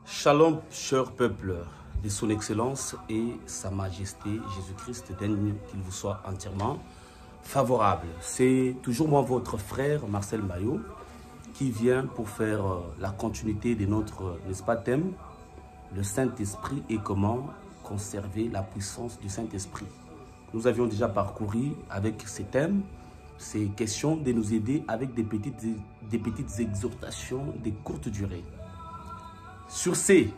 Shalom, cher peuple de son excellence et sa majesté Jésus-Christ, daigne qu'il vous soit entièrement favorable. C'est toujours moi, votre frère Marcel Maillot, qui vient pour faire la continuité de notre, n'est-ce pas, thème, le Saint-Esprit et comment conserver la puissance du Saint-Esprit. Nous avions déjà parcouru avec ces thèmes, ces questions de nous aider avec des petites exhortations de courte durée. Sur ces,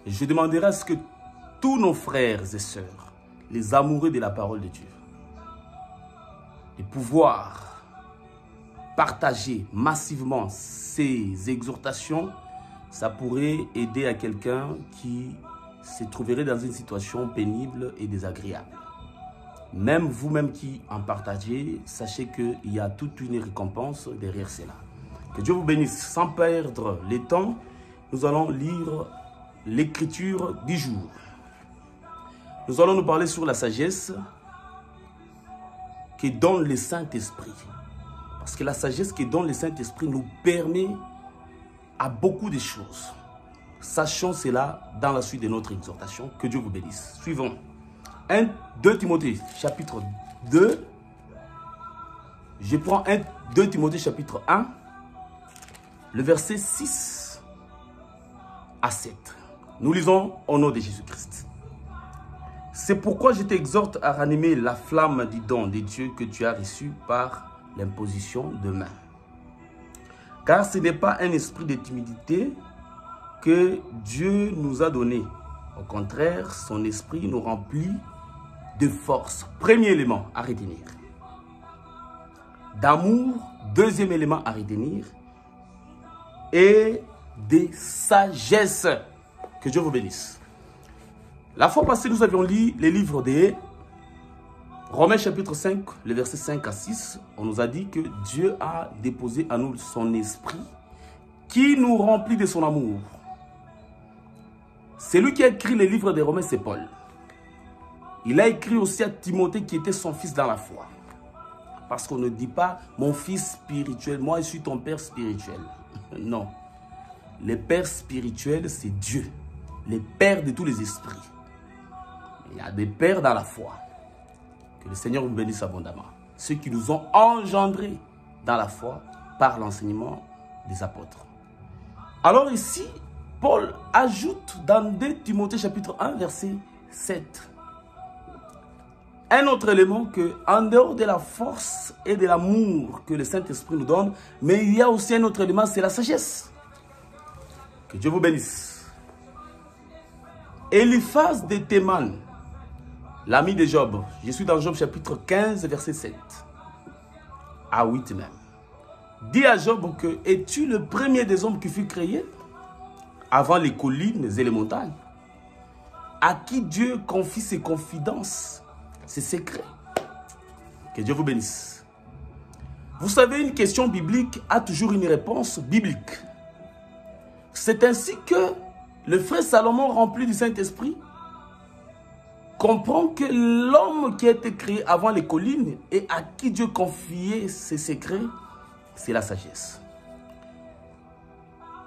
je demanderai à ce que tous nos frères et sœurs, les amoureux de la parole de Dieu, de pouvoir partager massivement ces exhortations, ça pourrait aider à quelqu'un qui se trouverait dans une situation pénible et désagréable. Même vous-même qui en partagez, sachez qu'il y a toute une récompense derrière cela. Que Dieu vous bénisse. Sans perdre le temps, nous allons lire l'écriture du jour. Nous allons nous parler sur la sagesse que donne le Saint-Esprit. Parce que la sagesse que donne le Saint-Esprit nous permet à beaucoup de choses. Sachons cela dans la suite de notre exhortation. Que Dieu vous bénisse. Suivons. 2 Timothée, chapitre 2. Je prends 2 Timothée, chapitre 1, le verset 6 à 7. Nous lisons au nom de Jésus-Christ. C'est pourquoi je t'exhorte à ranimer la flamme du don de Dieu que tu as reçu par l'imposition de main. Car ce n'est pas un esprit de timidité que Dieu nous a donné. Au contraire, son esprit nous remplit de force. Premier élément à retenir. D'amour, deuxième élément à retenir. Et de sagesse. Que Dieu vous bénisse. La fois passée, nous avions lu les livres de Romains chapitre 5, le verset 5 à 6. On nous a dit que Dieu a déposé à nous son esprit qui nous remplit de son amour. Celui qui a écrit les livres des Romains, c'est Paul. Il a écrit aussi à Timothée qui était son fils dans la foi. Parce qu'on ne dit pas mon fils spirituel, moi je suis ton père spirituel. Non. Le père spirituel, c'est Dieu. Le père de tous les esprits. Il y a des pères dans la foi. Que le Seigneur vous bénisse abondamment. Ceux qui nous ont engendrés dans la foi par l'enseignement des apôtres. Alors ici, Paul ajoute dans 2 Timothée chapitre 1 verset 7. Un autre élément que, en dehors de la force et de l'amour que le Saint-Esprit nous donne, mais il y a aussi un autre élément, c'est la sagesse. Que Dieu vous bénisse. Eliphaz de Théman, l'ami de Job, je suis dans Job chapitre 15, verset 7 à 8 même, dit à Job que « Es-tu le premier des hommes qui fut créé avant les collines et les montagnes, à qui Dieu confie ses confidences, ses secrets. » Que Dieu vous bénisse. Vous savez, une question biblique a toujours une réponse biblique. C'est ainsi que le frère Salomon, rempli du Saint-Esprit, comprend que l'homme qui a été créé avant les collines et à qui Dieu confiait ses secrets, c'est la sagesse.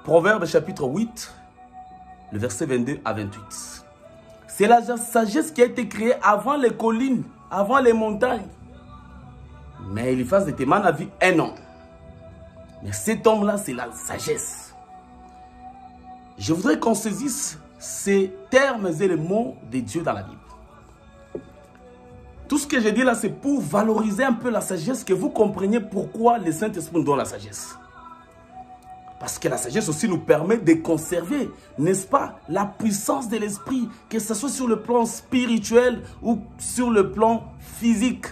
Proverbe chapitre 8, le verset 22 à 28. C'est la sagesse qui a été créée avant les collines, avant les montagnes. Mais Eliphaz de Théman a vu un homme. Mais cet homme-là, c'est la sagesse. Je voudrais qu'on saisisse ces termes et les mots de Dieu dans la Bible. Tout ce que je dis là, c'est pour valoriser un peu la sagesse, que vous compreniez pourquoi le Saint-Esprit nous donne la sagesse. Parce que la sagesse aussi nous permet de conserver, n'est-ce pas, la puissance de l'esprit, que ce soit sur le plan spirituel ou sur le plan physique,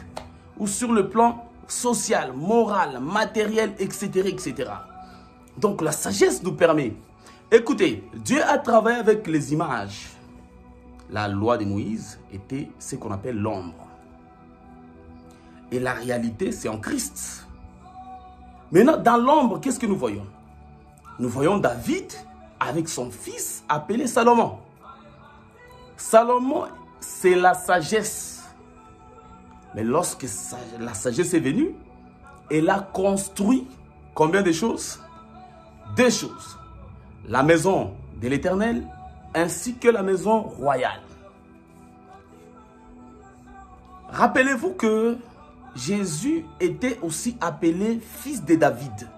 ou sur le plan social, moral, matériel, etc., etc. Donc la sagesse nous permet. Écoutez, Dieu a travaillé avec les images. La loi de Moïse était ce qu'on appelle l'ombre. Et la réalité, c'est en Christ. Maintenant, dans l'ombre, qu'est-ce que nous voyons? Nous voyons David avec son fils appelé Salomon. Salomon, c'est la sagesse. Mais lorsque la sagesse est venue, elle a construit combien de choses? 2 choses. La maison de l'Éternel, ainsi que la maison royale. Rappelez-vous que Jésus était aussi appelé fils de David.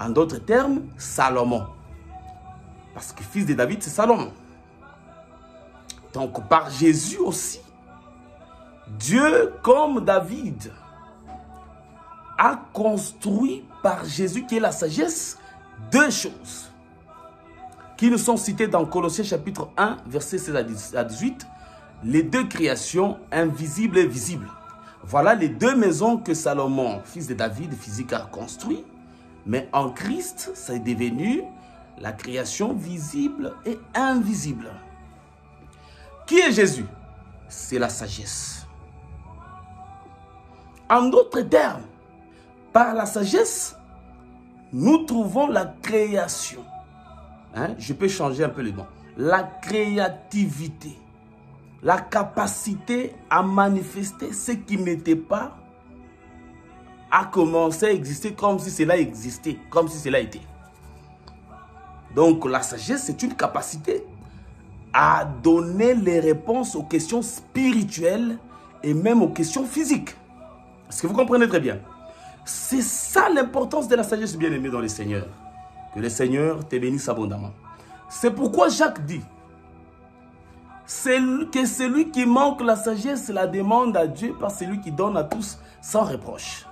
En d'autres termes, Salomon. Parce que fils de David, c'est Salomon. Donc, par Jésus aussi, Dieu, comme David, a construit par Jésus, qui est la sagesse, deux choses qui nous sont citées dans Colossiens chapitre 1, versets 16 à 18, les deux créations invisibles et visibles. Voilà les deux maisons que Salomon, fils de David, physique, a construit. Mais en Christ, c'est devenu la création visible et invisible. Qui est Jésus? C'est la sagesse. En d'autres termes, par la sagesse, nous trouvons la création. Je peux changer un peu le nom. La créativité. La capacité à manifester ce qui n'était pas, à commencer à exister comme si cela existait, comme si cela était. Donc la sagesse, c'est une capacité à donner les réponses aux questions spirituelles et même aux questions physiques. Est-ce que vous comprenez très bien? C'est ça l'importance de la sagesse, bien-aimé dans le Seigneur. Que le Seigneur te bénisse abondamment. C'est pourquoi Jacques dit que celui qui manque la sagesse la demande à Dieu par celui qui donne à tous sans reproche.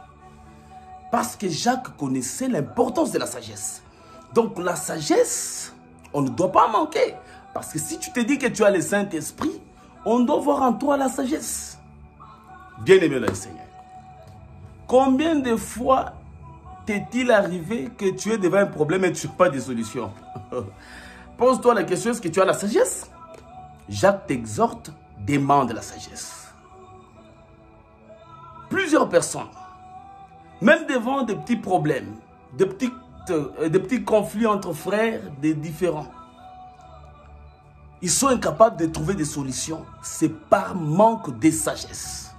Parce que Jacques connaissait l'importance de la sagesse. Donc la sagesse, on ne doit pas manquer. Parce que si tu te dis que tu as le Saint-Esprit, on doit voir en toi la sagesse. Bien-aimé dans le Seigneur. Combien de fois t'est-il arrivé que tu es devant un problème et tu n'as pas de solution? Pose-toi la question, est-ce que tu as la sagesse? Jacques t'exhorte, demande la sagesse. Plusieurs personnes, même devant des petits problèmes, des petits conflits entre frères, des différents, ils sont incapables de trouver des solutions. C'est par manque de sagesse.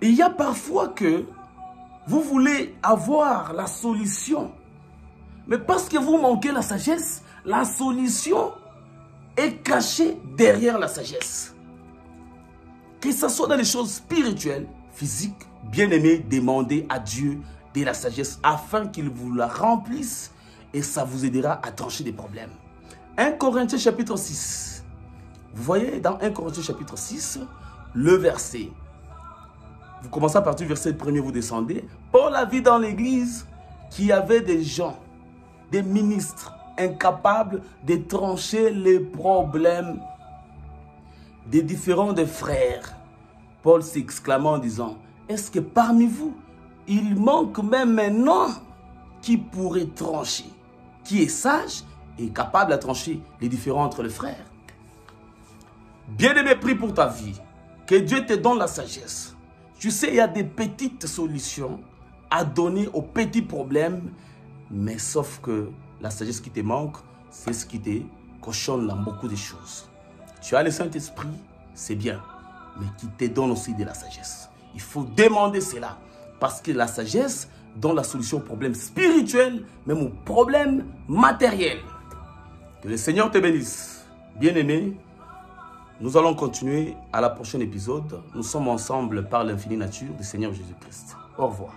Et il y a parfois que vous voulez avoir la solution, mais parce que vous manquez la sagesse, la solution est cachée derrière la sagesse. Que ce soit dans les choses spirituelles, physiques, bien-aimés, demandez à Dieu de la sagesse afin qu'il vous la remplisse et ça vous aidera à trancher des problèmes. 1 Corinthiens chapitre 6. Vous voyez dans 1 Corinthiens chapitre 6, le verset. Vous commencez à partir du verset 1er, vous descendez. Paul a vu dans l'église qu'il y avait des gens, des ministres incapables de trancher les problèmes des différents frères. Paul s'exclama en disant, est-ce que parmi vous, il manque même un homme qui pourrait trancher, qui est sage et capable de trancher les différends entre les frères? Bien-aimé, prie pour ta vie. Que Dieu te donne la sagesse. Tu sais, il y a des petites solutions à donner aux petits problèmes, mais sauf que la sagesse qui te manque, c'est ce qui te cochonne dans beaucoup de choses. Tu as le Saint-Esprit, c'est bien, mais qui te donne aussi de la sagesse. Il faut demander cela, parce que la sagesse donne la solution aux problèmes spirituels, même aux problèmes matériels. Que le Seigneur te bénisse. Bien-aimé, nous allons continuer à la prochaine épisode. Nous sommes ensemble par l'infinie nature du Seigneur Jésus-Christ. Au revoir.